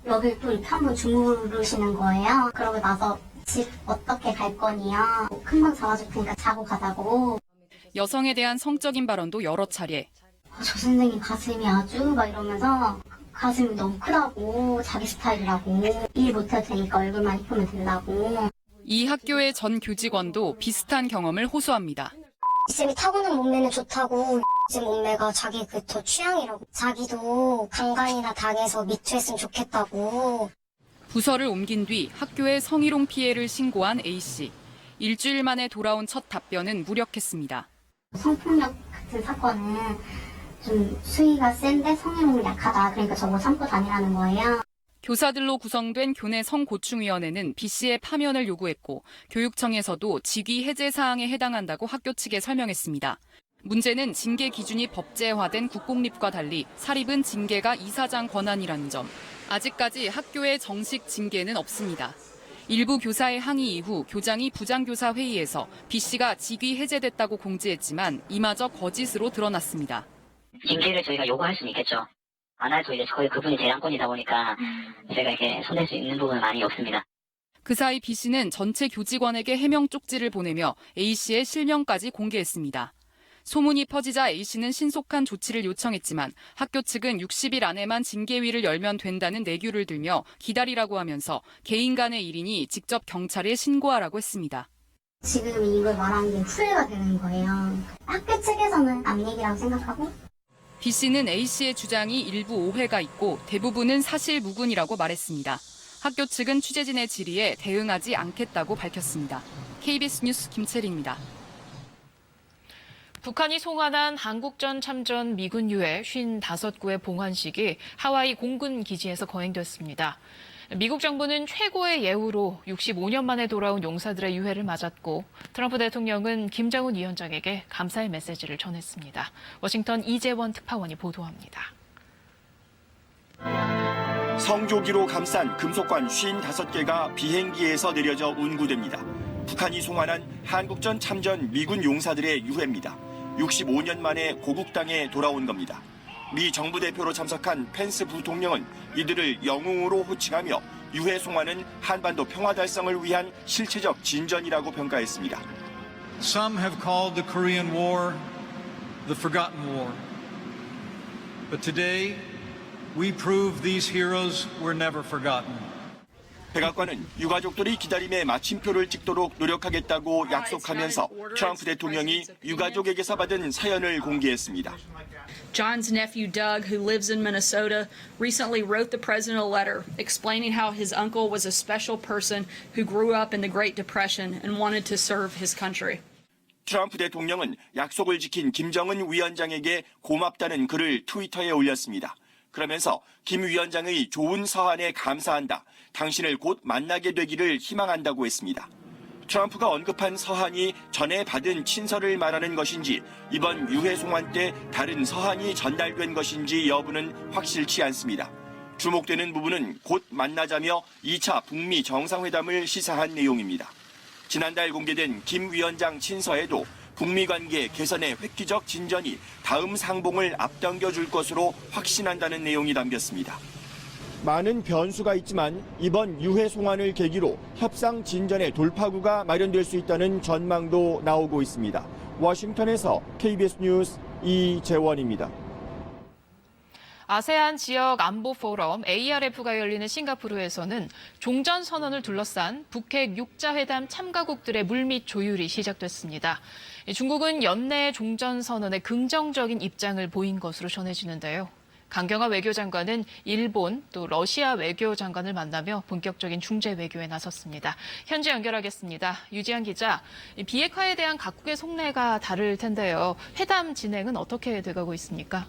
여길 또 한번 주무르시는 거예요. 그러고 나서 집 어떻게 갈 거니요? 큰 방 잡아줄 테니까 자고 가자고. 여성에 대한 성적인 발언도 여러 차례. 저 선생님 가슴이 아주 막 이러면서 가슴이 너무 크다고, 자기 스타일이라고, 일 못해도 되니까 얼굴만 이쁘면 된다고. 이 학교의 전 교직원도 비슷한 경험을 호소합니다. 쌤이 타고난 몸매는 좋다고, 쌤 몸매가 자기 그 더 취향이라고. 자기도 강간이나 당해서 미투했으면 좋겠다고. 부서를 옮긴 뒤 학교에 성희롱 피해를 신고한 A씨. 일주일 만에 돌아온 첫 답변은 무력했습니다. 성폭력 같은 사건은 좀 수위가 센데 성희롱이 약하다. 그러니까 저거 참고 다니라는 거예요. 교사들로 구성된 교내 성고충위원회는 B씨의 파면을 요구했고 교육청에서도 직위 해제 사항에 해당한다고 학교 측에 설명했습니다. 문제는 징계 기준이 법제화된 국공립과 달리 사립은 징계가 이사장 권한이라는 점. 아직까지 학교의 정식 징계는 없습니다. 일부 교사의 항의 이후 교장이 부장교사 회의에서 B씨가 직위 해제됐다고 공지했지만 이마저 거짓으로 드러났습니다. 징계를 저희가 요구할 수는 있겠죠. 안 해도 이제 거의 그분이 대항권이다 보니까 제가 이렇게 손댈 수 있는 부분은 많이 없습니다. 그 사이 B씨는 전체 교직원에게 해명 쪽지를 보내며 A씨의 실명까지 공개했습니다. 소문이 퍼지자 A씨는 신속한 조치를 요청했지만 학교 측은 60일 안에만 징계위를 열면 된다는 내규를 들며 기다리라고 하면서 개인 간의 일이니 직접 경찰에 신고하라고 했습니다. 지금 이걸 말하는 게 후회가 되는 거예요. 학교 측에서는 남 얘기라고 생각하고. B씨는 A씨의 주장이 일부 오해가 있고 대부분은 사실 무근이라고 말했습니다. 학교 측은 취재진의 질의에 대응하지 않겠다고 밝혔습니다. KBS 뉴스 김채린입니다. 북한이 송환한 한국전 참전 미군 유해 55구의 봉환식이 하와이 공군 기지에서 거행됐습니다. 미국 정부는 최고의 예우로 65년 만에 돌아온 용사들의 유해를 맞았고 트럼프 대통령은 김정은 위원장에게 감사의 메시지를 전했습니다. 워싱턴 이재원 특파원이 보도합니다. 성조기로 감싼 금속관 55개가 비행기에서 내려져 운구됩니다. 북한이 송환한 한국전 참전 미군 용사들의 유해입니다. 65년 만에 고국 땅에 돌아온 겁니다. 미 정부 대표로 참석한 펜스 부통령은 이들을 영웅으로 호칭하며 유해 송환은 한반도 평화 달성을 위한 실체적 진전이라고 평가했습니다. Some have called the Korean War the forgotten war. But today we prove these heroes were never forgotten. 백악관은 유가족들이 기다림에 마침표를 찍도록 노력하겠다고 약속하면서 트럼프 대통령이 유가족에게서 받은 사연을 공개했습니다. John's nephew, Doug, who lives in Minnesota, recently wrote the president a letter explaining how his uncle was a special person who grew up in the Great Depression and wanted to serve his country. 트럼프 대통령은 약속을 지킨 김정은 위원장에게 고맙다는 글을 트위터에 올렸습니다. 그러면서 김 위원장의 좋은 서한에 감사한다. 당신을 곧 만나게 되기를 희망한다고 했습니다. 트럼프가 언급한 서한이 전에 받은 친서를 말하는 것인지 이번 유해 송환 때 다른 서한이 전달된 것인지 여부는 확실치 않습니다. 주목되는 부분은 곧 만나자며 2차 북미 정상회담을 시사한 내용입니다. 지난달 공개된 김 위원장 친서에도 북미 관계 개선의 획기적 진전이 다음 상봉을 앞당겨 줄 것으로 확신한다는 내용이 담겼습니다. 많은 변수가 있지만 이번 유해 송환을 계기로 협상 진전의 돌파구가 마련될 수 있다는 전망도 나오고 있습니다. 워싱턴에서 KBS 뉴스 이재원입니다. 아세안 지역 안보 포럼 ARF가 열리는 싱가포르에서는 종전선언을 둘러싼 북핵 6자회담 참가국들의 물밑 조율이 시작됐습니다. 중국은 연내 종전선언에 긍정적인 입장을 보인 것으로 전해지는데요. 강경화 외교장관은 일본 또 러시아 외교장관을 만나며 본격적인 중재 외교에 나섰습니다. 현재 연결하겠습니다. 유지한 기자, 비핵화에 대한 각국의 속내가 다를 텐데요. 회담 진행은 어떻게 돼가고 있습니까?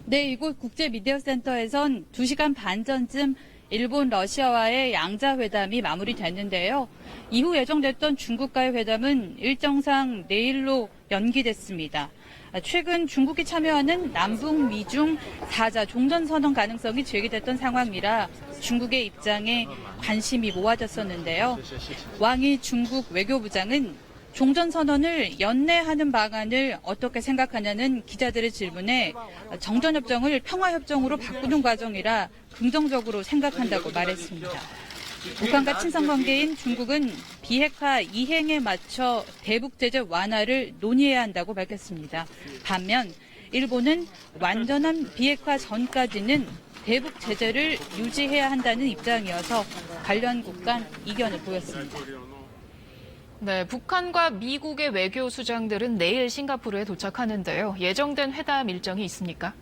네, 이곳 국제미디어센터에선 2시간 반 전쯤 일본, 러시아와의 양자회담이 마무리됐는데요. 이후 예정됐던 중국과의 회담은 일정상 내일로 연기됐습니다. 최근 중국이 참여하는 남북 미중 4자 종전선언 가능성이 제기됐던 상황이라 중국의 입장에 관심이 모아졌었는데요. 왕이 중국 외교부장은 종전선언을 연내하는 방안을 어떻게 생각하냐는 기자들의 질문에 정전협정을 평화협정으로 바꾸는 과정이라 긍정적으로 생각한다고 말했습니다. 북한과 친선관계인 중국은 비핵화 이행에 맞춰 대북 제재 완화를 논의해야 한다고 밝혔습니다. 반면 일본은 완전한 비핵화 전까지는 대북 제재를 유지해야 한다는 입장이어서 관련국 간 이견을 보였습니다. 네, 북한과 미국의 외교 수장들은 내일 싱가포르에 도착하는데요. 예정된 회담 일정이 있습니까?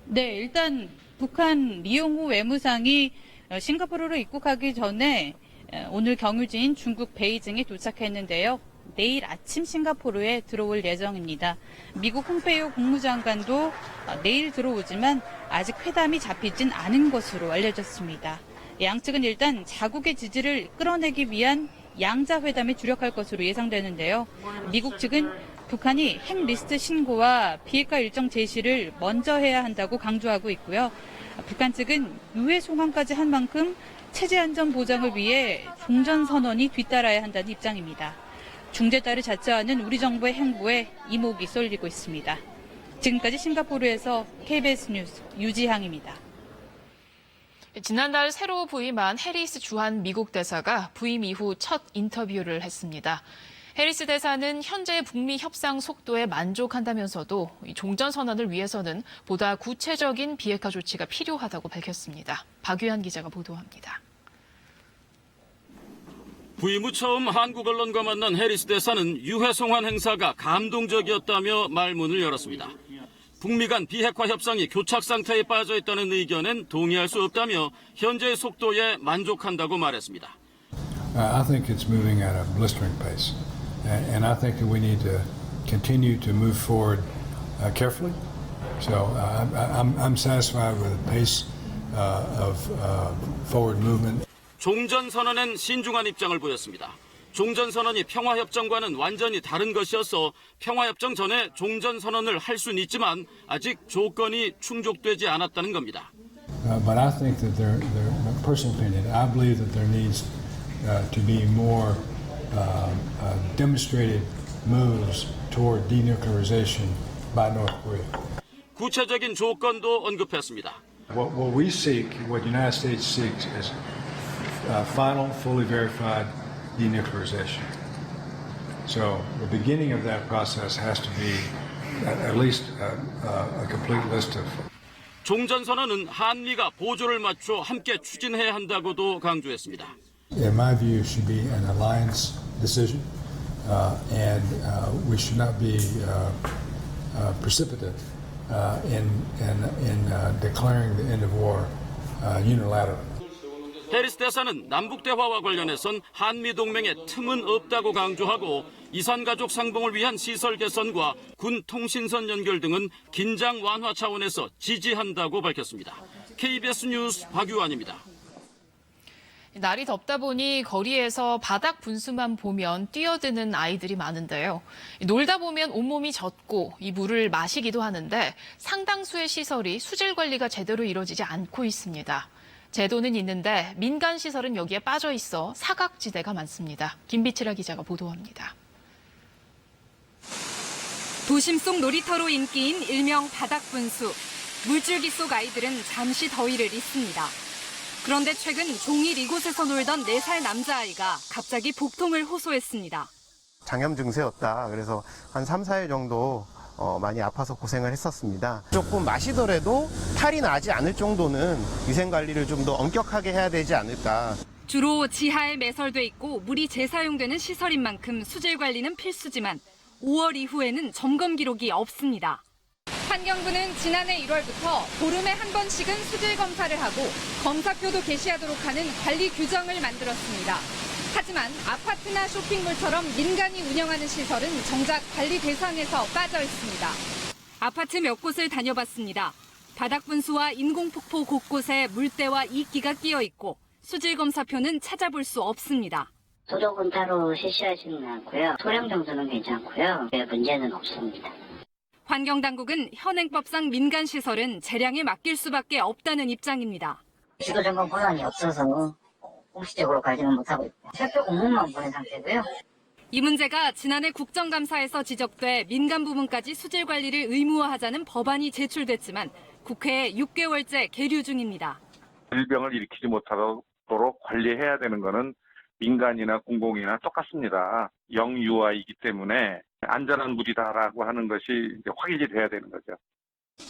네, 일단 북한 미용호 외무상이 싱가포르로 입국하기 전에 오늘 경유지인 중국 베이징에 도착했는데요. 내일 아침 싱가포르에 들어올 예정입니다. 미국 폼페이오 국무장관도 내일 들어오지만 아직 회담이 잡히진 않은 것으로 알려졌습니다. 양측은 일단 자국의 지지를 끌어내기 위한 양자회담에 주력할 것으로 예상되는데요. 미국 측은 북한이 핵 리스트 신고와 비핵화 일정 제시를 먼저 해야 한다고 강조하고 있고요. 북한 측은 유해 송환까지 한 만큼 체제 안전 보장을 위해 종전선언이 뒤따라야 한다는 입장입니다. 중재자를 자처하는 우리 정부의 행보에 이목이 쏠리고 있습니다. 지금까지 싱가포르에서 KBS 뉴스 유지향입니다. 지난달 새로 부임한 해리스 주한 미국 대사가 부임 이후 첫 인터뷰를 했습니다. 해리스 대사는 현재 북미 협상 속도에 만족한다면서도 종전선언을 위해서는 보다 구체적인 비핵화 조치가 필요하다고 밝혔습니다. 박유한 기자가 보도합니다. 부임 후 처음 한국 언론과 만난 해리스 대사는 유해 송환 행사가 감동적이었다며 말문을 열었습니다. 북미 간 비핵화 협상이 교착 상태에 빠져 있다는 의견엔 동의할 수 없다며 현재의 속도에 만족한다고 말했습니다. I think it's moving at a blistering pace, and I think that we need to continue to move forward carefully. So I'm satisfied with the pace of forward movement. 종전선언엔 신중한 입장을 보였습니다. 종전선언이 평화협정과는 완전히 다른 것이어서 평화협정 전에 종전선언을 할 수는 있지만 아직 조건이 충족되지 않았다는 겁니다. But I think that my personal opinion, I believe that there needs to be more demonstrated moves toward denuclearization by North Korea. 구체적인 조건도 언급했습니다. What we seek, what the United States seeks, is final, fully verified denuclearization. So the beginning of that process has to be at least a complete list of. 종전선언은 한미가 보조를 맞춰 함께 추진해야 한다고도 강조했습니다. In my view, it should be an alliance decision and we should not be precipitate in declaring the end of war unilaterally. 해리스 대사는 남북 대화와 관련해선 한미 동맹에 틈은 없다고 강조하고 이산가족 상봉을 위한 시설 개선과 군 통신선 연결 등은 긴장 완화 차원에서 지지한다고 밝혔습니다. KBS 뉴스 박유환입니다. 날이 덥다 보니 거리에서 바닥 분수만 보면 뛰어드는 아이들이 많은데요. 놀다 보면 온몸이 젖고 이 물을 마시기도 하는데 상당수의 시설이 수질 관리가 제대로 이루어지지 않고 있습니다. 제도는 있는데 민간 시설은 여기에 빠져 있어 사각지대가 많습니다. 김비치라 기자가 보도합니다. 도심 속 놀이터로 인기인 일명 바닥분수. 물줄기 속 아이들은 잠시 더위를 잊습니다. 그런데 최근 종일 이곳에서 놀던 4살 남자아이가 갑자기 복통을 호소했습니다. 장염 증세였다. 그래서 한 3, 4일 정도 많이 아파서 고생을 했었습니다. 조금 마시더라도 탈이 나지 않을 정도는 위생관리를 좀 더 엄격하게 해야 되지 않을까. 주로 지하에 매설돼 있고 물이 재사용되는 시설인 만큼 수질 관리는 필수지만 5월 이후에는 점검 기록이 없습니다. 환경부는 지난해 1월부터 보름에 한 번씩은 수질 검사를 하고 검사표도 게시하도록 하는 관리 규정을 만들었습니다. 하지만 아파트나 쇼핑몰처럼 민간이 운영하는 시설은 정작 관리 대상에서 빠져 있습니다. 아파트 몇 곳을 다녀봤습니다. 바닥 분수와 인공폭포 곳곳에 물때와 이끼가 끼어 있고 수질 검사표는 찾아볼 수 없습니다. 소독은 따로 실시하지는 않고요. 소량 정도는 괜찮고요. 문제는 없습니다. 환경당국은 현행법상 민간시설은 재량에 맡길 수밖에 없다는 입장입니다. 지도점검 권한이 없어서 공식적으로 관리는 못하고 있고 철도 공문만 보낸 상태고요. 이 문제가 지난해 국정감사에서 지적돼 민간 부문까지 수질 관리를 의무화하자는 법안이 제출됐지만 국회에 6개월째 계류 중입니다. 질병을 일으키지 못하도록 관리해야 되는 것은 민간이나 공공이나 똑같습니다. 영유아이기 때문에 안전한 물이다라고 하는 것이 이제 확인이 돼야 되는 거죠.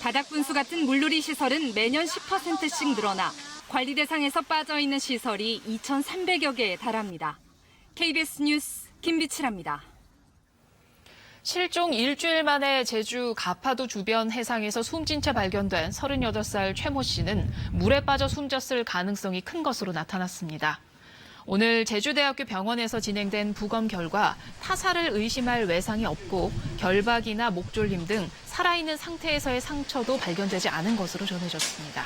바닥 분수 같은 물놀이 시설은 매년 10%씩 늘어나 관리 대상에서 빠져 있는 시설이 2,300여 개에 달합니다. KBS 뉴스 김비치라입니다. 실종 일주일 만에 제주 가파도 주변 해상에서 숨진 채 발견된 38살 최모 씨는 물에 빠져 숨졌을 가능성이 큰 것으로 나타났습니다. 오늘 제주대학교 병원에서 진행된 부검 결과 타살을 의심할 외상이 없고 결박이나 목졸림 등 살아있는 상태에서의 상처도 발견되지 않은 것으로 전해졌습니다.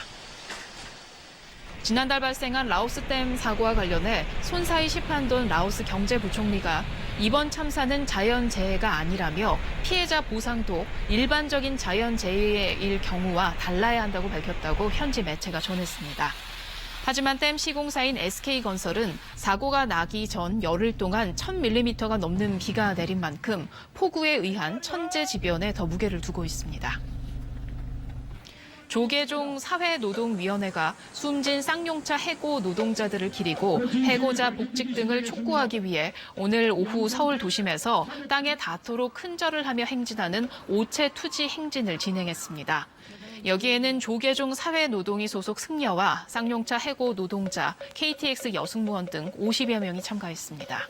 지난달 발생한 라오스댐 사고와 관련해 손사이 시판돈 라오스 경제부총리가 이번 참사는 자연재해가 아니라며 피해자 보상도 일반적인 자연재해일 경우와 달라야 한다고 밝혔다고 현지 매체가 전했습니다. 하지만 댐 시공사인 SK건설은 사고가 나기 전 열흘 동안 1000mm가 넘는 비가 내린 만큼 폭우에 의한 천재지변에 더 무게를 두고 있습니다. 조계종 사회노동위원회가 숨진 쌍용차 해고 노동자들을 기리고 해고자 복직 등을 촉구하기 위해 오늘 오후 서울 도심에서 땅에 닿도록 큰 절을 하며 행진하는 오체 투지 행진을 진행했습니다. 여기에는 조계종 사회노동위 소속 승려와 쌍용차 해고 노동자, KTX 여승무원 등 50여 명이 참가했습니다.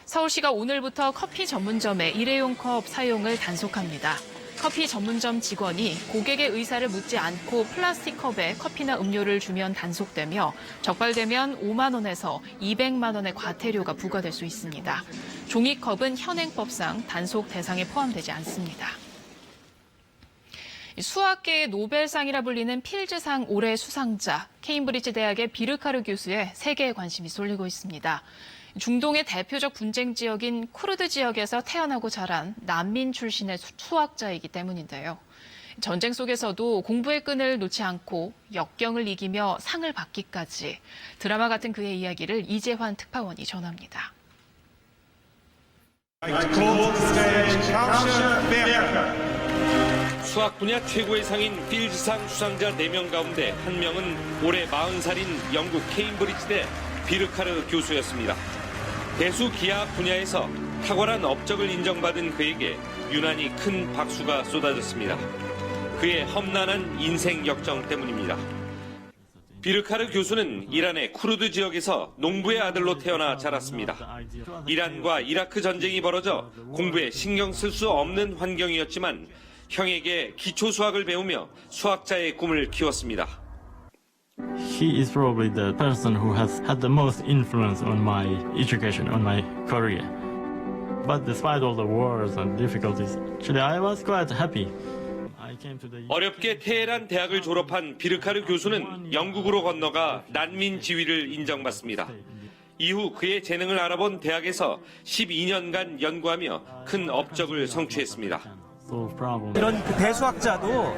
서울시가 오늘부터 커피 전문점의 일회용 컵 사용을 단속합니다. 커피 전문점 직원이 고객의 의사를 묻지 않고 플라스틱 컵에 커피나 음료를 주면 단속되며 적발되면 5만 원에서 200만 원의 과태료가 부과될 수 있습니다. 종이컵은 현행법상 단속 대상에 포함되지 않습니다. 수학계의 노벨상이라 불리는 필즈상 올해 수상자, 케임브리지 대학의 비르카르 교수의 세계의 관심이 쏠리고 있습니다. 중동의 대표적 분쟁 지역인 쿠르드 지역에서 태어나고 자란 난민 출신의 수학자이기 때문인데요. 전쟁 속에서도 공부의 끈을 놓지 않고 역경을 이기며 상을 받기까지 드라마 같은 그의 이야기를 이재환 특파원이 전합니다. 수학 분야 최고의 상인 필즈상 수상자 4명 가운데 1명은 올해 40살인 영국 케임브리지대 비르카르 교수였습니다. 대수 기하학 분야에서 탁월한 업적을 인정받은 그에게 유난히 큰 박수가 쏟아졌습니다. 그의 험난한 인생 역정 때문입니다. 비르카르 교수는 이란의 쿠르드 지역에서 농부의 아들로 태어나 자랐습니다. 이란과 이라크 전쟁이 벌어져 공부에 신경 쓸 수 없는 환경이었지만 형에게 기초 수학을 배우며 수학자의 꿈을 키웠습니다. He is probably the person who has had the most influence on my education, on my career. But despite all the wars and difficulties, actually I was quite happy. 어렵게 테헤란 대학을 졸업한 비르카르 교수는 영국으로 건너가 난민 지위를 인정받습니다. 이후 그의 재능을 알아본 대학에서 12년간 연구하며 큰 업적을 성취했습니다. 이런 그 대수학자도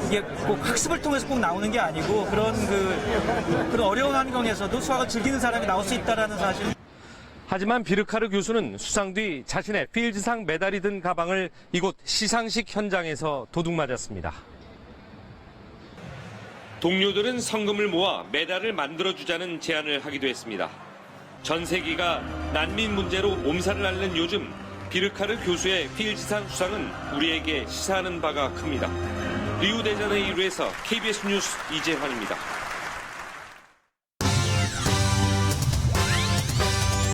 이게 꼭 학습을 통해서 꼭 나오는 게 아니고 그런 어려운 환경에서도 수학을 즐기는 사람이 나올 수 있다는 사실. 하지만 비르카르 교수는 수상 뒤 자신의 필즈상 메달이 든 가방을 이곳 시상식 현장에서 도둑맞았습니다. 동료들은 성금을 모아 메달을 만들어주자는 제안을 하기도 했습니다. 전 세계가 난민 문제로 몸살을 앓는 요즘 비르카르 교수의 필즈상 수상은 우리에게 시사하는 바가 큽니다. 리우데자네이루에서 KBS 뉴스 이재환입니다.